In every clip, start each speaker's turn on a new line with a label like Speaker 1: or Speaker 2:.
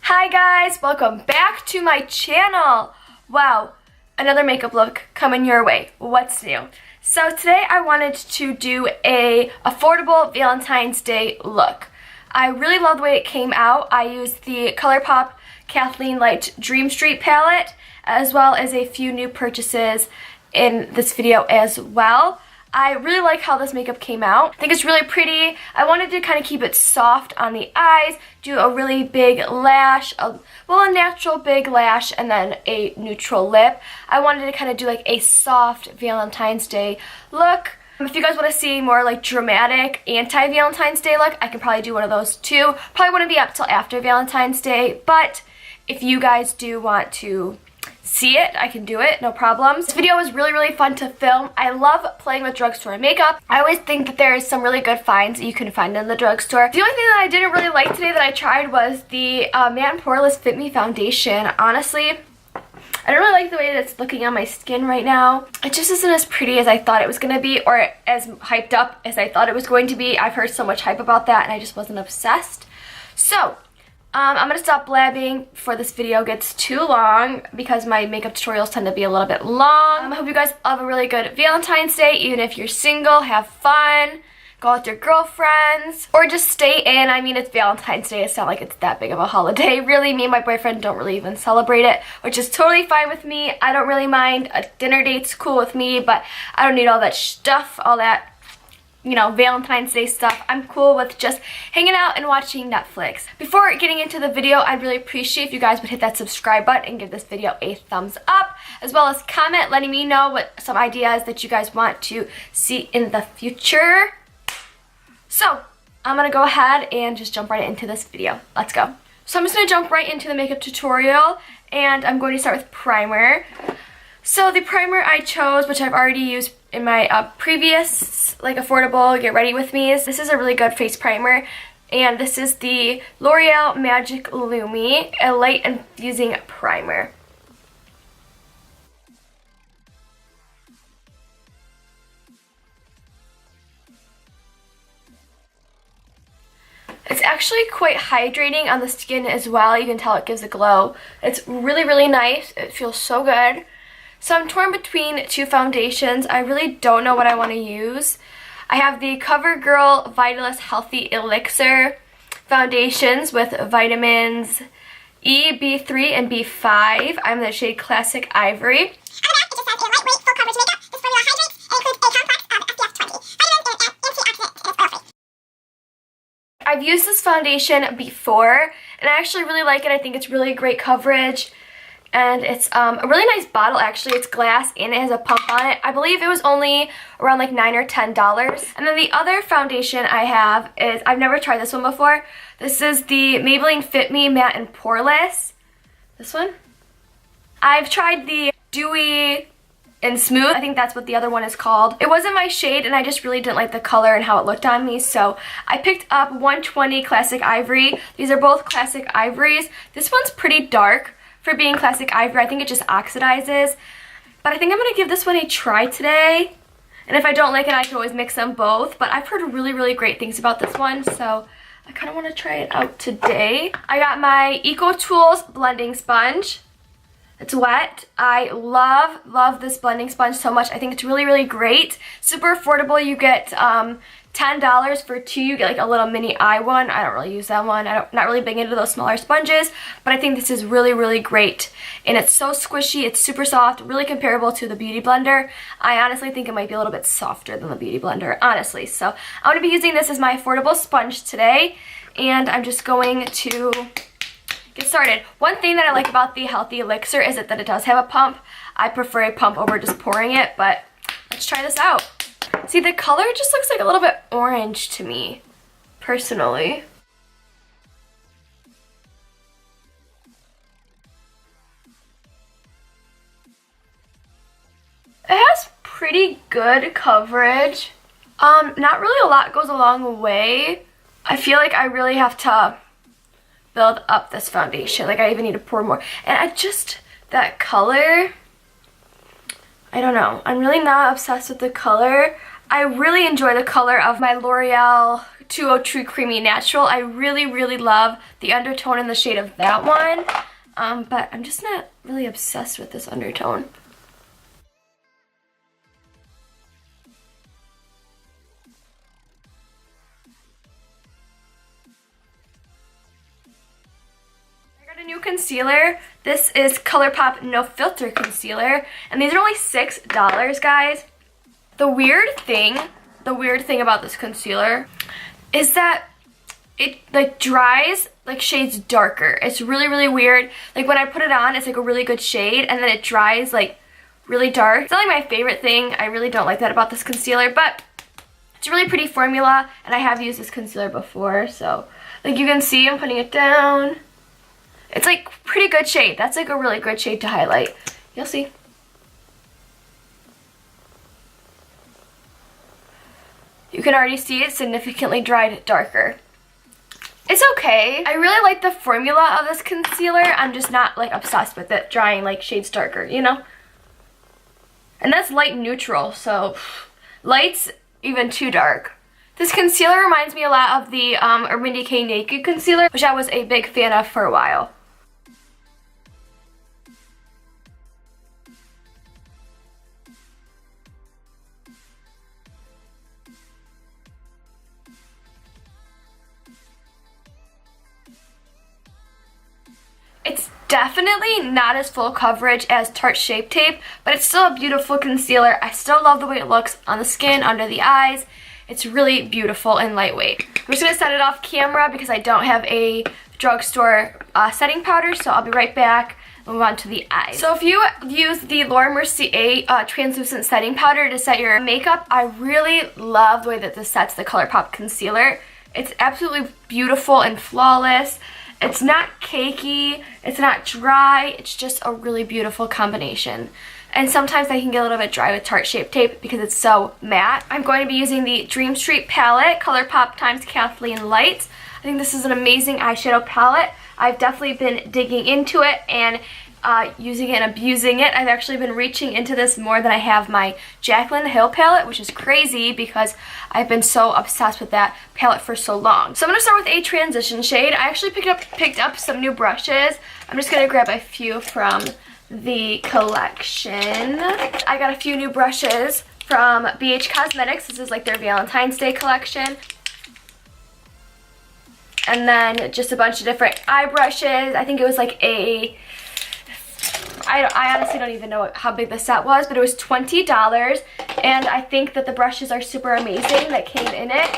Speaker 1: Hi guys, welcome back to my channel. Wow, another makeup look coming your way. What's new? So today I wanted to do a affordable Valentine's Day look. I really love the way it came out. I used the ColourPop Kathleen Light Dream Street palette as well as a few new purchases in this video as well. I really like how this makeup came out. I think it's really pretty. I wanted to kind of keep it soft on the eyes, do a really big lash, a natural big lash, and then a neutral lip. I wanted to kind of do like a soft Valentine's Day look. If you guys want to see more like dramatic anti-Valentine's Day look, I can probably do one of those too. Probably wouldn't be up till after Valentine's Day, but if you guys do want to see it, I can do it, no problems. This video was really fun to film. I love playing with drugstore makeup. I always think that there is some really good finds that you can find in the drugstore. The only thing that I didn't really like today that I tried was the Matte and Poreless Fit Me foundation. Honestly, I don't really like the way that it's looking on my skin right now. It just isn't as pretty as I thought it was going to be, or as hyped up as I thought it was going to be. I've heard so much hype about that and I just wasn't obsessed. So I'm going to stop blabbing before this video gets too long because my makeup tutorials tend to be a little bit long. I hope you guys have a really good Valentine's Day. Even if you're single, have fun, go out with your girlfriends, or just stay in. I mean, it's Valentine's Day. It's not like it's that big of a holiday. Really, me and my boyfriend don't really even celebrate it, which is totally fine with me. I don't really mind. A dinner date's cool with me, but I don't need all that stuff, all that, you know, Valentine's Day stuff. I'm cool with just hanging out and watching Netflix. Before getting into the video, I'd really appreciate if you guys would hit that subscribe button and give this video a thumbs up, as well as comment letting me know what some ideas that you guys want to see in the future. So I'm gonna go ahead and just jump right into this video. Let's go. So I'm just gonna jump right into the makeup tutorial, and I'm going to start with primer. So the primer I chose, which I've already used in my previous like affordable get ready with me's, this is a really good face primer, and this is the L'Oreal Magic Lumi, a light infusing primer. It's actually quite hydrating on the skin as well. You can tell it gives a glow. It's really nice. It feels so good. So I'm torn between two foundations. I really don't know what I want to use. I have the CoverGirl Vitalist Healthy Elixir foundations with vitamins E, B3, and B5. I'm the shade Classic Ivory.
Speaker 2: On the back, it just says a lightweight, full coverage makeup. This formula hydrates and includes a complex of SPF 20, vitamins, and antioxidants, and it's oil-free.
Speaker 1: I've used this foundation before, and I actually really like it. I think it's really great coverage. And it's a really nice bottle, actually. It's glass and it has a pump on it. I believe it was only around like $9 or $10. And then the other foundation I have is, I've never tried this one before. This is the Maybelline Fit Me Matte and Poreless. This one. I've tried the Dewy and Smooth. I think that's what the other one is called. It wasn't my shade and I just really didn't like the color and how it looked on me. So I picked up 120 Classic Ivory. These are both Classic Ivories. This one's pretty dark for being Classic Ivory. I think it just oxidizes, but I think I'm gonna give this one a try today, and if I don't like it I can always mix them both. But I've heard really great things about this one, so I kind of want to try it out today. I got my Eco Tools blending sponge. It's wet. I love this blending sponge so much. I think it's really great. Super affordable. You get $10 for two. You get like a little mini eye one. I don't really use that one. I'm not really big into those smaller sponges, but I think this is really great. And it's so squishy. It's super soft. Really comparable to the Beauty Blender. I honestly think it might be a little bit softer than the Beauty Blender, honestly. So I'm going to be using this as my affordable sponge today, and I'm just going to get started. One thing that I like about the Healthy Elixir is that it does have a pump. I prefer a pump over just pouring it, but let's try this out. See, the color just looks like a little bit orange to me, personally. It has pretty good coverage. Not really a lot goes a long way. I feel like I really have to build up this foundation. Like I even need to pour more. And that color, I don't know. I'm really not obsessed with the color. I really enjoy the color of my L'Oreal 203 Creamy Natural. I really, really love the undertone in the shade of that one, but I'm just not really obsessed with this undertone. I got a new concealer. This is ColourPop No Filter Concealer, and these are only $6, guys. The weird thing about this concealer is that it like dries like shades darker. It's really, really weird. Like when I put it on, it's like a really good shade, and then it dries like really dark. It's not like my favorite thing. I really don't like that about this concealer, but it's a really pretty formula, and I have used this concealer before, so like you can see I'm putting it down. It's like pretty good shade. That's like a really good shade to highlight. You'll see. You can already see it significantly dried darker. It's okay. I really like the formula of this concealer. I'm just not like obsessed with it drying like shades darker, you know? And that's light neutral, so light's even too dark. This concealer reminds me a lot of the Urban Decay Naked Concealer, which I was a big fan of for a while. It's definitely not as full coverage as Tarte Shape Tape, but it's still a beautiful concealer. I still love the way it looks on the skin, under the eyes. It's really beautiful and lightweight. I'm just going to set it off camera because I don't have a drugstore setting powder, so I'll be right back. Move on to the eyes. So if you use the Laura Mercier translucent setting powder to set your makeup, I really love the way that this sets the ColourPop concealer. It's absolutely beautiful and flawless. It's not cakey, it's not dry, it's just a really beautiful combination. And sometimes I can get a little bit dry with Tarte Shape Tape because it's so matte. I'm going to be using the Dream Street palette, ColourPop times Kathleen Lights. I think this is an amazing eyeshadow palette. I've definitely been digging into it and using it and abusing it. I've actually been reaching into this more than I have my Jaclyn Hill palette, which is crazy because I've been so obsessed with that palette for so long. So I'm going to start with a transition shade. I actually picked up some new brushes. I'm just going to grab a few from the collection. I got a few new brushes from BH Cosmetics. This is like their Valentine's Day collection. And then just a bunch of different eye brushes. I think it was like a... I honestly don't even know how big the set was, but it was $20, and I think that the brushes are super amazing that came in it,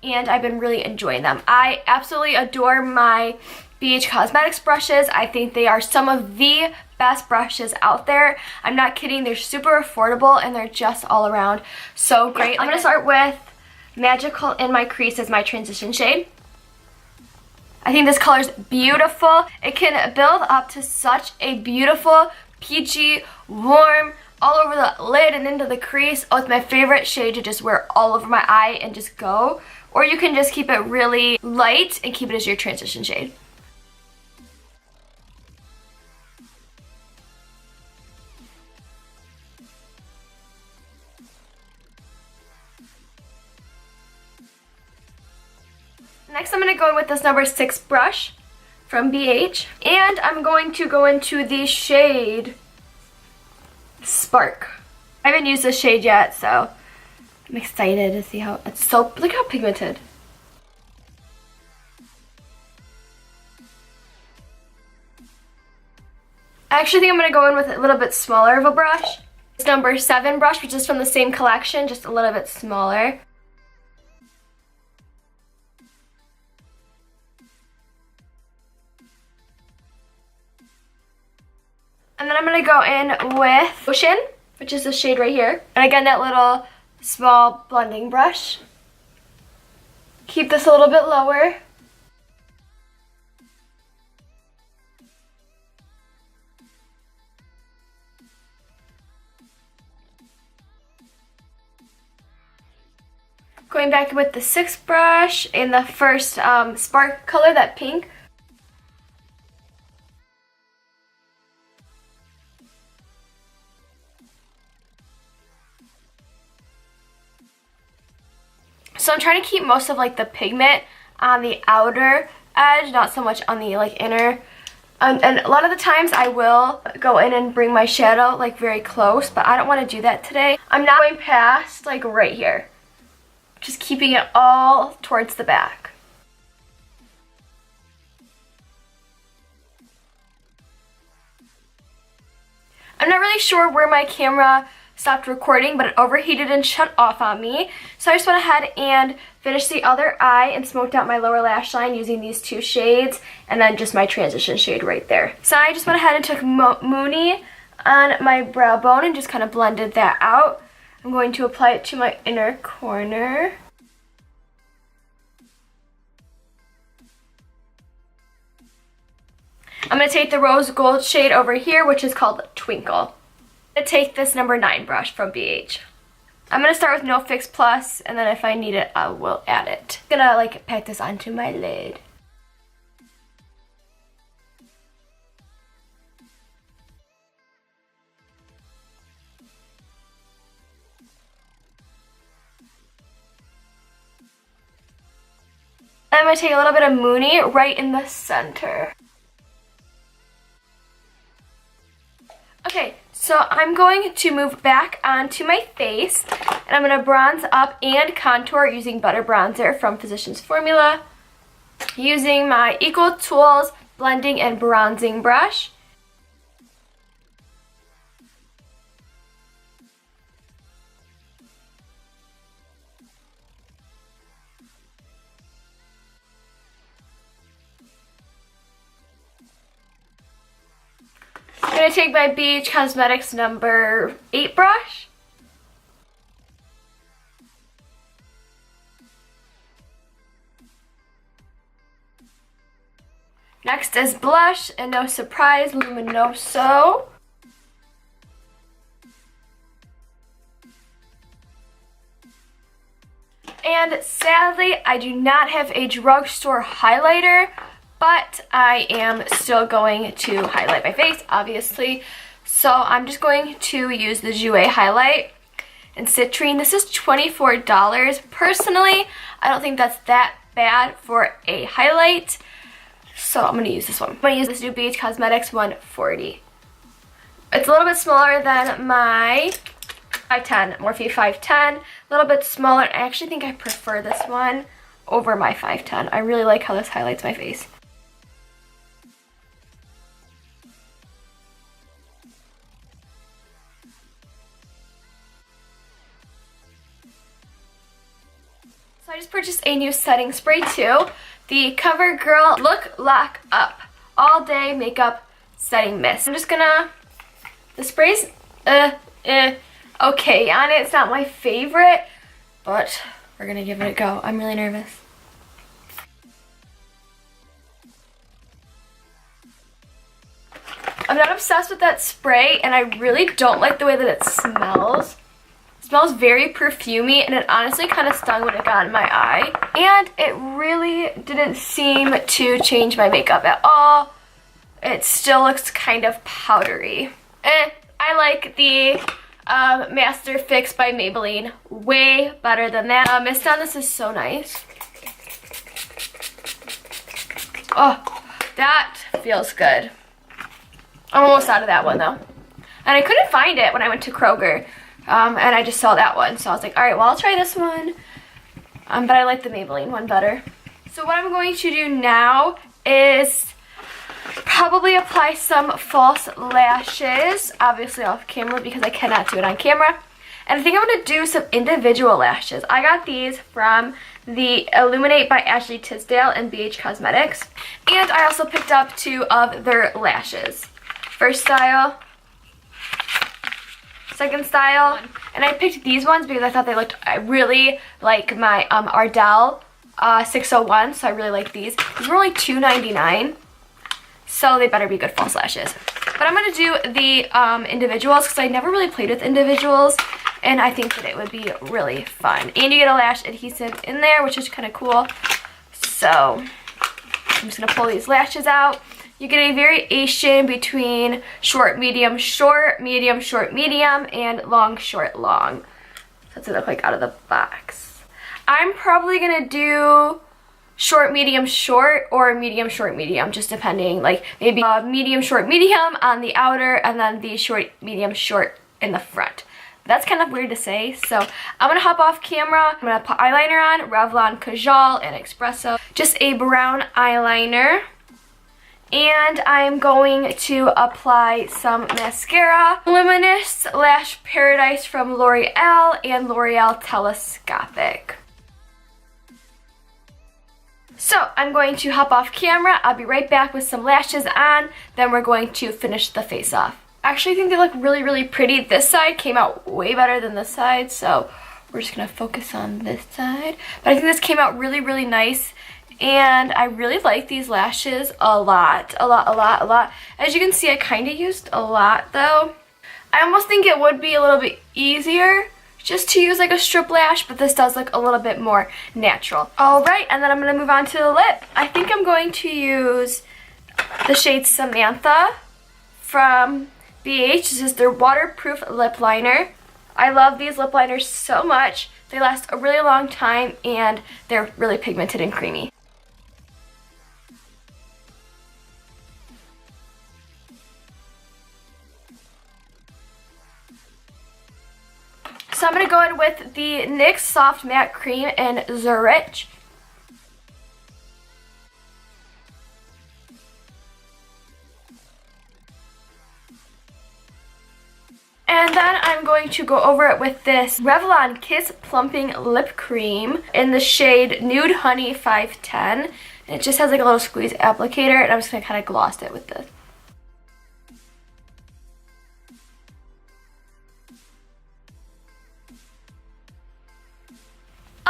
Speaker 1: and I've been really enjoying them. I absolutely adore my BH Cosmetics brushes. I think they are some of the best brushes out there. I'm not kidding, they're super affordable, and they're just all around so great. I'm going to start with Magical in My Crease as my transition shade. I think this color is beautiful. It can build up to such a beautiful, peachy, warm, all over the lid and into the crease. Oh, it's my favorite shade to just wear all over my eye and just go. Or you can just keep it really light and keep it as your transition shade. Next, I'm going to go in with this number 6 brush from BH, and I'm going to go into the shade Spark. I haven't used this shade yet, so I'm excited to see how it's so, look how pigmented. I actually think I'm going to go in with a little bit smaller of a brush. It's number 7 brush, which is from the same collection, just a little bit smaller. And then I'm going to go in with Ocean, which is the shade right here. And again, that little small blending brush. Keep this a little bit lower. Going back with the 6th brush in the first Spark color, that pink. So I'm trying to keep most of like the pigment on the outer edge, not so much on the like inner. And a lot of the times I will go in and bring my shadow like very close, but I don't want to do that today. I'm not going past like right here. Just keeping it all towards the back. I'm not really sure where my camera stopped recording, but it overheated and shut off on me. So I just went ahead and finished the other eye and smoked out my lower lash line using these two shades and then just my transition shade right there. So I just went ahead and took Mooney on my brow bone and just kind of blended that out. I'm going to apply it to my inner corner. I'm going to take the rose gold shade over here, which is called Twinkle. I'm going to take this number 9 brush from BH. I'm going to start with No Fix Plus, and then if I need it, I will add it. I'm going to like pat this onto my lid. I'm going to take a little bit of Mooney right in the center. Okay, so I'm going to move back onto my face, and I'm going to bronze up and contour using Butter Bronzer from Physicians Formula, using my Equal Tools blending and bronzing brush. I'm going to take my BH Cosmetics number 8 brush. Next is blush, and no surprise, Luminoso. And sadly, I do not have a drugstore highlighter, but I am still going to highlight my face, obviously. So I'm just going to use the Jouer highlight in Citrine. This is $24. Personally, I don't think that's that bad for a highlight. So I'm going to use this one. I'm going to use this new BH Cosmetics 140. It's a little bit smaller than my 510, Morphe 510. A little bit smaller. I actually think I prefer this one over my 510. I really like how this highlights my face. So I just purchased a new setting spray too. The CoverGirl Look Lock Up All Day Makeup Setting Mist. I'm just gonna, the spray's okay on it. It's not my favorite, but we're gonna give it a go. I'm really nervous. I'm not obsessed with that spray, and I really don't like the way that it smells. It smells very perfumey, and it honestly kind of stung when it got in my eye. And it really didn't seem to change my makeup at all. It still looks kind of powdery. I like the Master Fix by Maybelline way better than that. Mist on this is so nice. Oh, that feels good. I'm almost out of that one though. And I couldn't find it when I went to Kroger. And I just saw that one. So I was like, alright, well I'll try this one. But I like the Maybelline one better. So what I'm going to do now is probably apply some false lashes. Obviously off camera because I cannot do it on camera. And I think I'm going to do some individual lashes. I got these from the Illuminate by Ashley Tisdale and BH Cosmetics. And I also picked up 2 of their lashes. First style, second style, and I picked these ones because I thought they looked really like my Ardell 601, so I really like these. These were only $2.99, so they better be good false lashes. But I'm going to do the individuals because I never really played with individuals, and I think that it would be really fun. And you get a lash adhesive in there, which is kind of cool. So I'm just going to pull these lashes out. You get a variation between short, medium, short, medium, short, medium, and long, short, long. That's what they look like out of the box. I'm probably gonna do short, medium, short, or medium, short, medium, just depending. Like maybe medium, short, medium on the outer, and then the short, medium, short in the front. That's kind of weird to say, so I'm gonna hop off camera. I'm gonna put eyeliner on, Revlon Kajal and Espresso, just a brown eyeliner. And I'm going to apply some mascara. Luminous Lash Paradise from L'Oreal and L'Oreal Telescopic. So I'm going to hop off camera. I'll be right back with some lashes on. Then we're going to finish the face off. Actually, I think they look really, really pretty. This side came out way better than this side, so we're just gonna focus on this side. But I think this came out really, really nice. And I really like these lashes a lot. As you can see, I kind of used a lot though. I almost think it would be a little bit easier just to use like a strip lash, but this does look a little bit more natural. Alright, and then I'm going to move on to the lip. I think I'm going to use the shade Samantha from BH. This is their waterproof lip liner. I love these lip liners so much. They last a really long time and they're really pigmented and creamy. So I'm going to go in with the NYX Soft Matte Cream in Zurich. And then I'm going to go over it with this Revlon Kiss Plumping Lip Cream in the shade Nude Honey 510. And it just has like a little squeeze applicator, and I'm just going to kind of gloss it with this.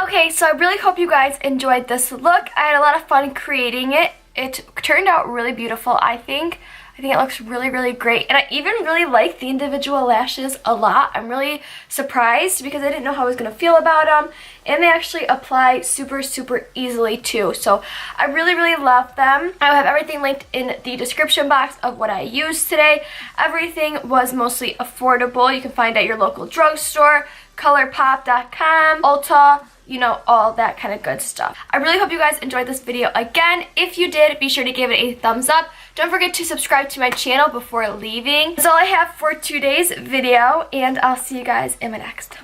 Speaker 1: Okay, so I really hope you guys enjoyed this look. I had a lot of fun creating it. It turned out really beautiful, I think. I think it looks really, really great. And I even really like the individual lashes a lot. I'm really surprised because I didn't know how I was going to feel about them. And they actually apply super, super easily too. So I really, really love them. I will have everything linked in the description box of what I used today. Everything was mostly affordable. You can find at your local drugstore, ColourPop.com, Ulta, you know, all that kind of good stuff. I really hope you guys enjoyed this video. Again, if you did, be sure to give it a thumbs up. Don't forget to subscribe to my channel before leaving. That's all I have for today's video, and I'll see you guys in my next.